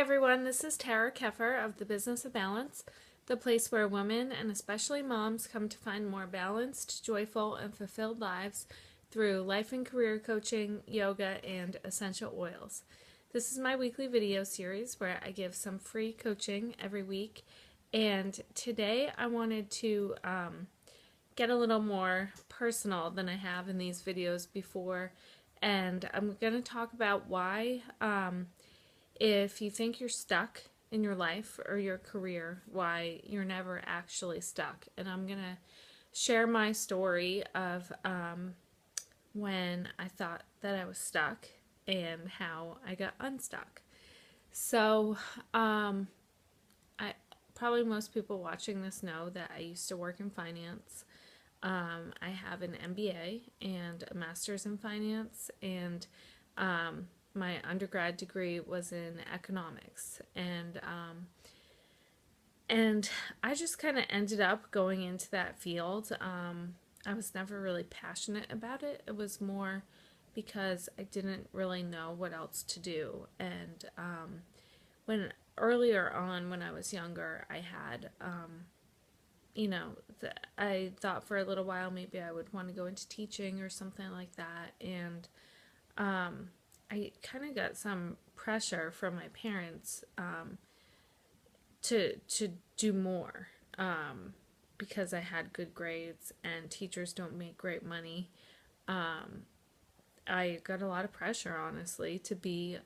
everyone, this is Tara Keffer of the Business of Balance, the place where women and especially moms come to find more balanced, joyful, and fulfilled lives through life and career coaching, yoga, and essential oils. This is my weekly video series where I give some free coaching every week, and today I wanted to get a little more personal than I have in these videos before, and I'm going to talk about why if you think you're stuck in your life or your career, why you're never actually stuck. And I'm going to share my story of when I thought that I was stuck and how I got unstuck. So, I probably most people watching this know that I used to work in finance. I have an MBA and a master's in finance, and my undergrad degree was in economics, and I just kind of ended up going into that field. I was never really passionate about it. It was more because I didn't really know what else to do. And when earlier on, when I was younger, I had I thought for a little while maybe I would want to go into teaching or something like that, and I kind of got some pressure from my parents to do more because I had good grades and teachers don't make great money. I got a lot of pressure, honestly, to be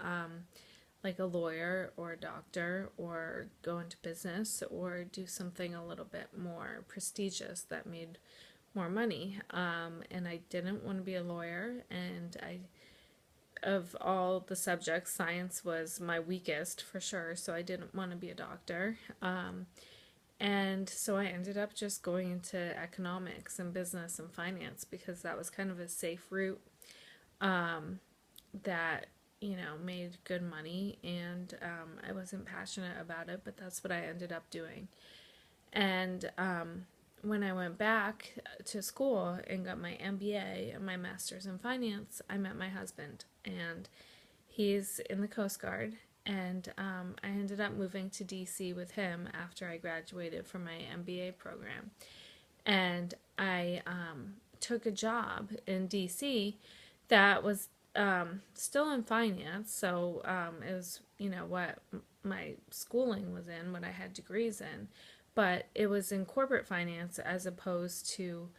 like a lawyer or a doctor or go into business or do something a little bit more prestigious that made more money. And I didn't want to be a lawyer, and of all the subjects, science was my weakest for sure, so I didn't want to be a doctor. And so I ended up just going into economics and business and finance because that was kind of a safe route that, made good money, and I wasn't passionate about it, but that's what I ended up doing. And when I went back to school and got my MBA and my master's in finance, I met my husband, and he's in the Coast Guard, and I ended up moving to DC with him after I graduated from my MBA program. And I took a job in DC that was still in finance, so it was, what my schooling was in, what I had degrees in, but it was in corporate finance as opposed to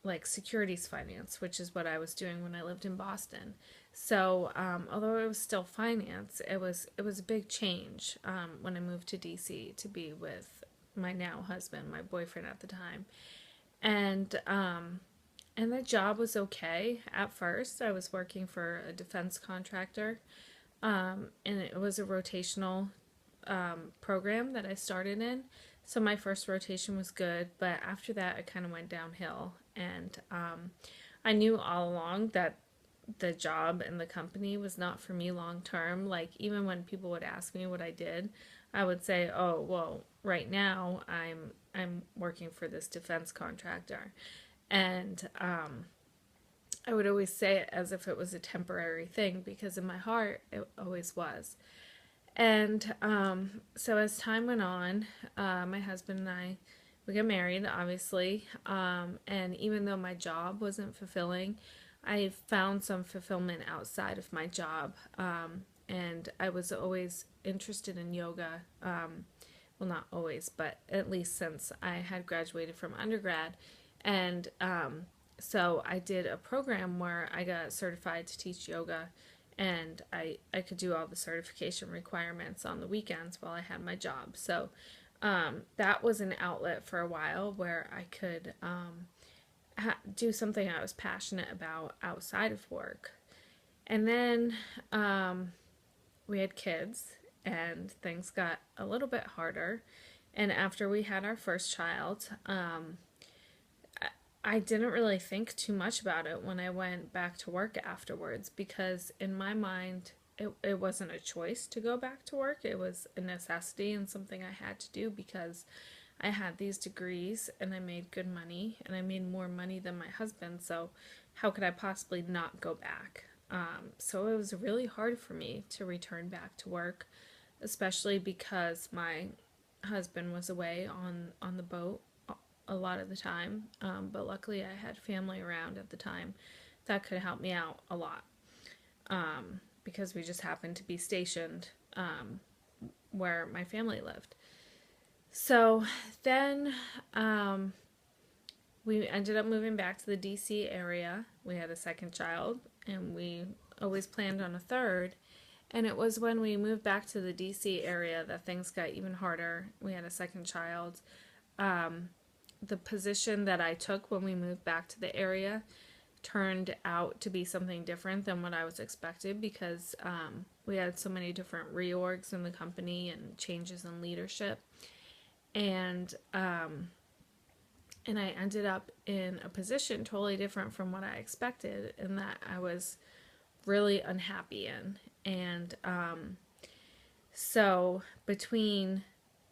like securities finance, which is what I was doing when I lived in Boston. So although it was still finance, it was a big change when I moved to DC to be with my now husband, my boyfriend at the time. And the job was okay at first. I was working for a defense contractor, and it was a rotational program that I started in. So my first rotation was good, but after that it kind of went downhill. And I knew all along that the job and the company was not for me long term. Like, even when people would ask me what I did, I would say, "Oh, well, right now I'm working for this defense contractor," and I would always say it as if it was a temporary thing because in my heart it always was. And so as time went on, my husband and I, we got married, obviously. And even though my job wasn't fulfilling, I found some fulfillment outside of my job. And I was always interested in yoga. Well, not always, but at least since I had graduated from undergrad. And so I did a program where I got certified to teach yoga, and I could do all the certification requirements on the weekends while I had my job. So that was an outlet for a while where I could do something I was passionate about outside of work. And then we had kids, and things got a little bit harder. And after we had our first child, I didn't really think too much about it when I went back to work afterwards, because in my mind it wasn't a choice to go back to work. It was a necessity and something I had to do because I had these degrees and I made good money, and I made more money than my husband, so how could I possibly not go back? So it was really hard for me to return back to work, especially because my husband was away on the boat a lot of the time. But luckily, I had family around at the time that could help me out a lot, because we just happened to be stationed where my family lived. So then we ended up moving back to the DC area. We had a second child, and we always planned on a third. And it was when we moved back to the DC area that things got even harder. We had a second child. The position that I took when we moved back to the area turned out to be something different than what I was expected, because we had so many different reorgs in the company and changes in leadership. And I ended up in a position totally different from what I expected, and that I was really unhappy in. And so between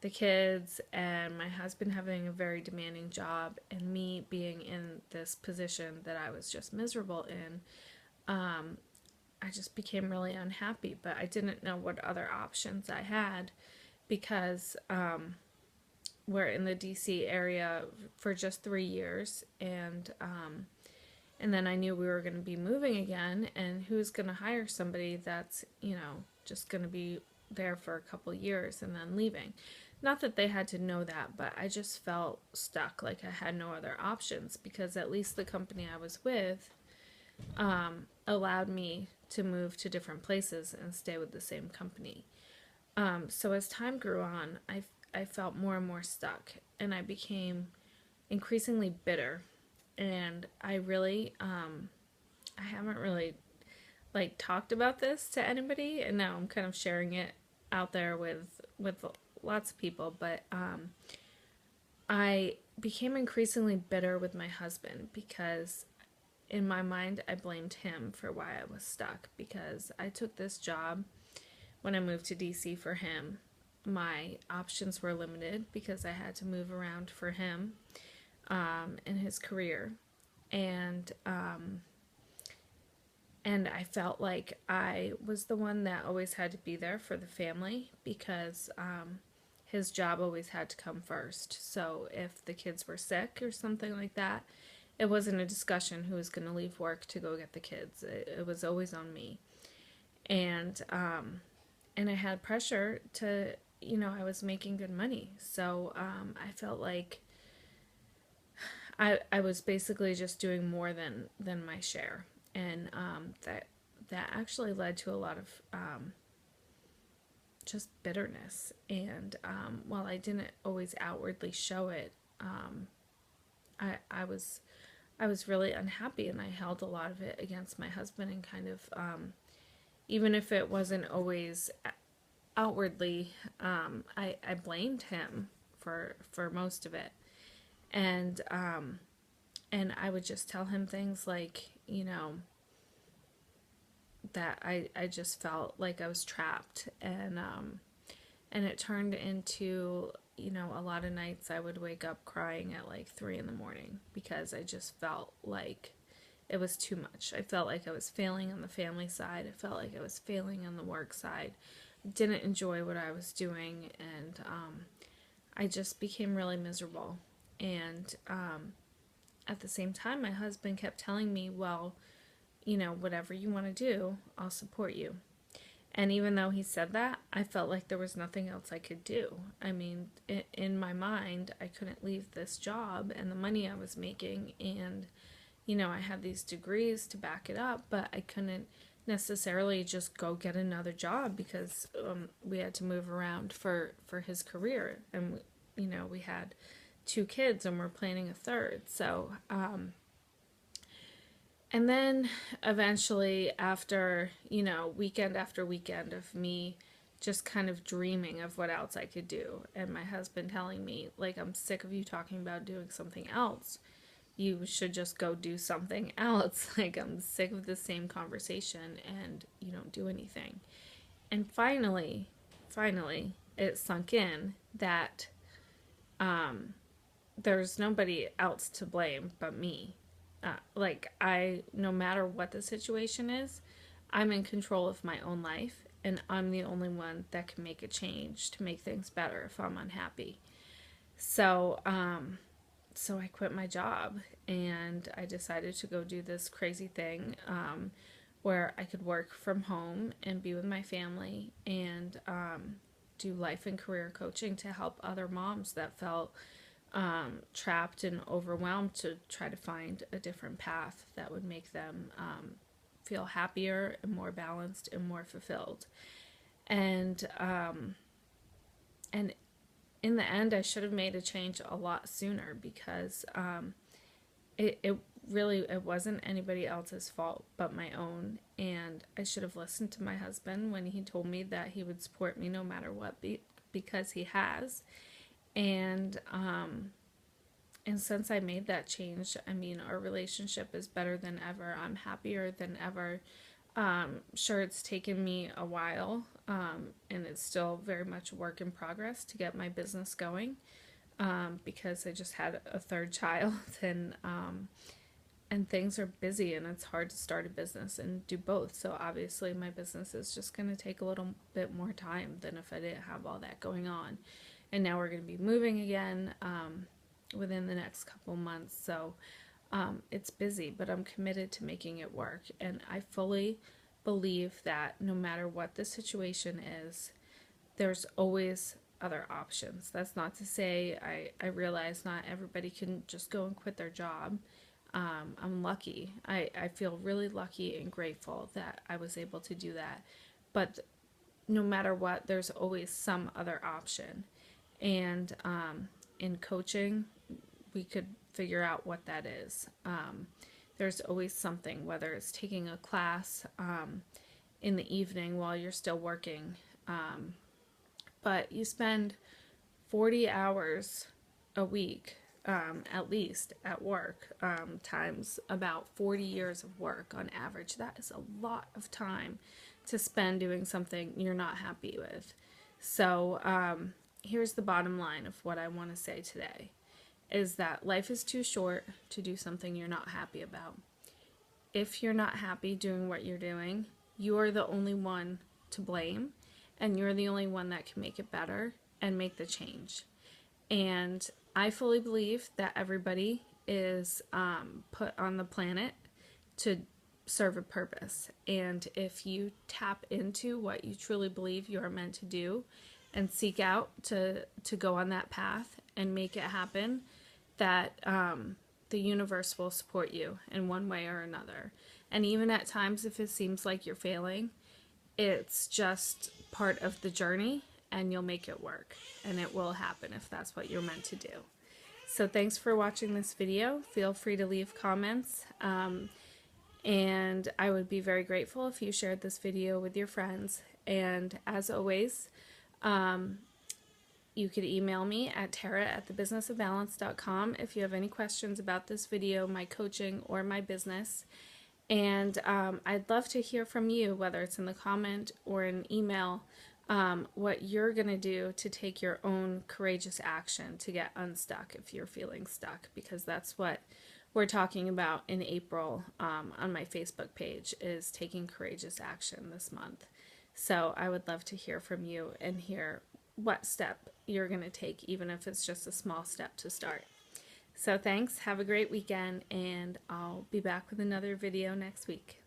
the kids and my husband having a very demanding job and me being in this position that I was just miserable in, I just became really unhappy. But I didn't know what other options I had, because we're in the DC area for just 3 years, and then I knew we were going to be moving again, and who's going to hire somebody that's, just going to be there for a couple years and then leaving. Not that they had to know that, but I just felt stuck, like I had no other options, because at least the company I was with allowed me to move to different places and stay with the same company. So as time grew on, I felt more and more stuck, and I became increasingly bitter. And I really, I haven't really talked about this to anybody, and now I'm kind of sharing it out there with lots of people. But I became increasingly bitter with my husband, because in my mind I blamed him for why I was stuck, because I took this job when I moved to DC for him. My options were limited because I had to move around for him in his career, and I felt like I was the one that always had to be there for the family, because his job always had to come first. So if the kids were sick or something like that, it wasn't a discussion who was going to leave work to go get the kids. It was always on me, and I had pressure to, I was making good money, so I felt like I was basically just doing more than my share, and that actually led to a lot of just bitterness. And while I didn't always outwardly show it, I was really unhappy, and I held a lot of it against my husband, and kind of even if it wasn't always outwardly, I blamed him for most of it. And I would just tell him things like, that I just felt like I was trapped, and it turned into, a lot of nights I would wake up crying at like 3 in the morning, because I just felt like it was too much. I felt like I was failing on the family side. I felt like I was failing on the work side. Didn't enjoy what I was doing, and I just became really miserable. And at the same time, my husband kept telling me, well, whatever you want to do, I'll support you. And even though he said that, I felt like there was nothing else I could do. I mean, in my mind, I couldn't leave this job and the money I was making, and, I had these degrees to back it up, but I couldn't necessarily just go get another job, because we had to move around for his career, and, we had 2 kids, and we're planning a third. So, and then eventually, after, weekend after weekend of me just kind of dreaming of what else I could do, and my husband telling me, like, I'm sick of you talking about doing something else. You should just go do something else. Like, I'm sick of the same conversation, and you don't do anything. And finally, it sunk in that there's nobody else to blame but me. No matter what the situation is, I'm in control of my own life, and I'm the only one that can make a change to make things better if I'm unhappy. So, so I quit my job and I decided to go do this crazy thing where I could work from home and be with my family and do life and career coaching to help other moms that felt trapped and overwhelmed to try to find a different path that would make them feel happier and more balanced and more fulfilled. And and in the end, I should have made a change a lot sooner because it really it wasn't anybody else's fault but my own, and I should have listened to my husband when he told me that he would support me no matter what, because he has. And and since I made that change, I mean, our relationship is better than ever. I'm happier than ever. Sure, it's taken me a while, and it's still very much a work in progress to get my business going, because I just had a third child, and things are busy, and it's hard to start a business and do both. So obviously, my business is just going to take a little bit more time than if I didn't have all that going on. And now we're going to be moving again within the next couple months. So it's busy, but I'm committed to making it work. And I fully believe that no matter what the situation is, there's always other options. That's not to say I realize not everybody can just go and quit their job. I'm lucky. I feel really lucky and grateful that I was able to do that. But no matter what, there's always some other option. And in coaching, we could figure out what that is. There's always something, whether it's taking a class in the evening while you're still working. But you spend 40 hours a week, at least, at work, times about 40 years of work on average. That is a lot of time to spend doing something you're not happy with. So here's the bottom line of what I want to say today, is that life is too short to do something you're not happy about. If you're not happy doing what you're doing, you're the only one to blame, and you're the only one that can make it better and make the change. And I fully believe that everybody is put on the planet to serve a purpose. And if you tap into what you truly believe you are meant to do and seek out to go on that path and make it happen, that the universe will support you in one way or another. And even at times, if it seems like you're failing, it's just part of the journey, and you'll make it work, and it will happen if that's what you're meant to do. So thanks for watching this video. Feel free to leave comments, and I would be very grateful if you shared this video with your friends. And as always, you could email me at tara@thebusinessofbalance.com if you have any questions about this video, my coaching, or my business. And I'd love to hear from you, whether it's in the comment or an email, what you're going to do to take your own courageous action to get unstuck if you're feeling stuck, because that's what we're talking about in April on my Facebook page, is taking courageous action this month. So I would love to hear from you and hear what step you're going to take, even if it's just a small step to start. So thanks, have a great weekend, and I'll be back with another video next week.